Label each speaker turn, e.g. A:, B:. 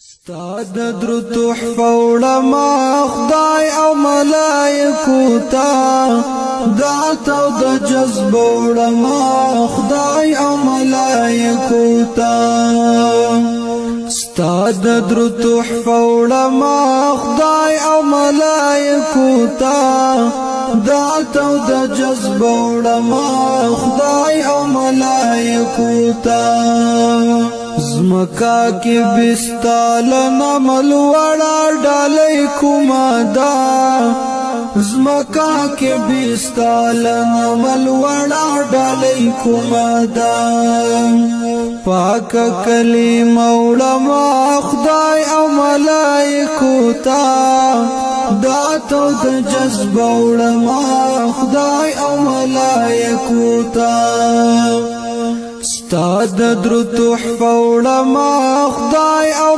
A: ستاد درو تحفه وړما خدای او ملائکو ته دعت او د جذب وړما خدای او ملائکو ته ستاد درو تحفه وړما خدای او ملائکو ته دعت او د جذب وړما خدای او ملائکو ته زمکا کی بستال نمل وڑا ڈالی کمادا زمکا کی بستال نمل وڑا ڈالی کمادا پاک کلیم اوڑما خدای او ملائکو تا داتو د جذب اوڑما خدای او ملائکو تا ستاد درو تحفه وړما خدای او